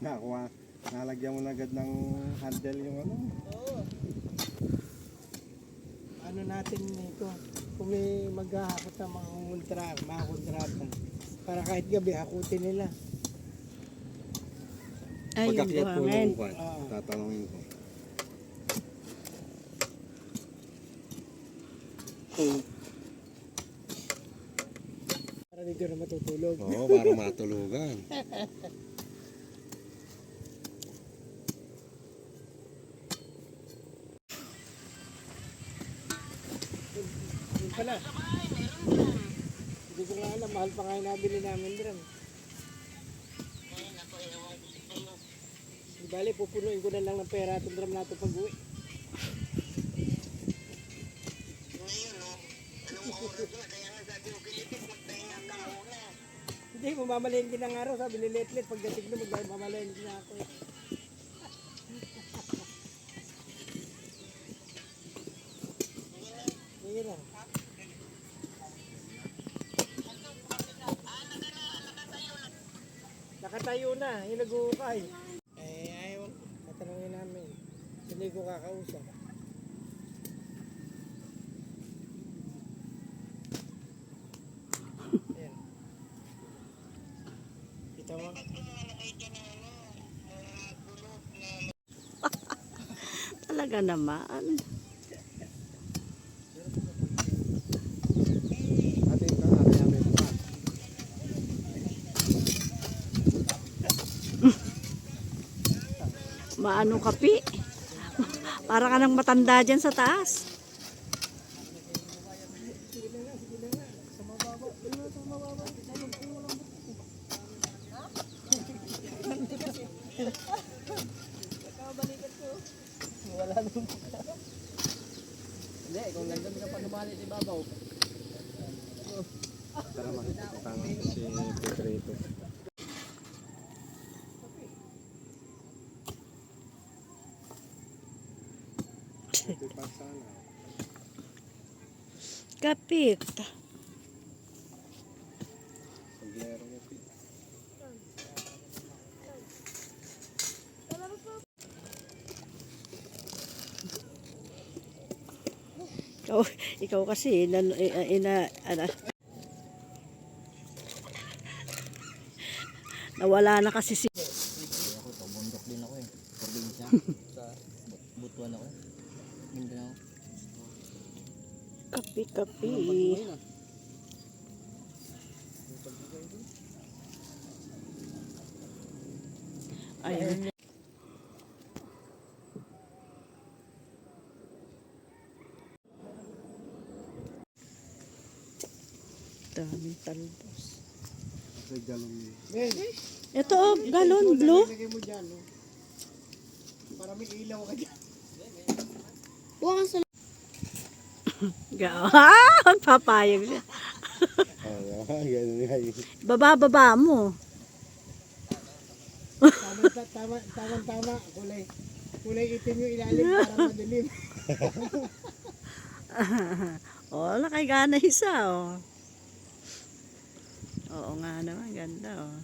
Nakuha, nalagyan mo na agad ng handle yung ano. Oo. Ano natin ito, kung may maghahakot ng mga kontrata, para kahit gabi hakutin nila. Ay, yung Pag-akyat po buhangin. yung upan, tatanungin ko. Para dito na matutulog. Oo, para matulugan. Yun pala. Hindi ko nga alam, mahal pa nga yung nabili namin drum. Di bali, pupunuin ko na lang ng pera itong drum natin pag uwi. Hindi, mamamalayin din ang araw. Sabi ni Letlet, pagdating na mamamalayin din ako. Sige na. Nakatayo na, yung nag-uukay. Eh, ayaw. Tatanungin namin. Hindi ko kakausap. Ayan. Kita mo? Talaga naman. Ating kaya may bukas. Maano kapi? Para ka nang matanda dyan sa taas. Wala nung. Hindi, kung nandun ka pa lumali si Babaw. Tara makikita si Petrito. Ito pa sana. Kapit. Paglero mo pi. Ikaw kasi, nawala na kasi si... Ako, pabundok din ako eh. Probinsya. Sa Butuan ako. Mindanao. Kapi. Ayun. Daming talbos. Sa galon niya. Ben, Ito, galon, blue. ilagay mo dyan, no? Para may ilaw ka dyan. Papayag siya. Ganun nga yun. Baba mo. Tama. Kulay itim yung ilalim para madilim. Oh, nakagana isa, oh. Oo nga naman, ganda, oh.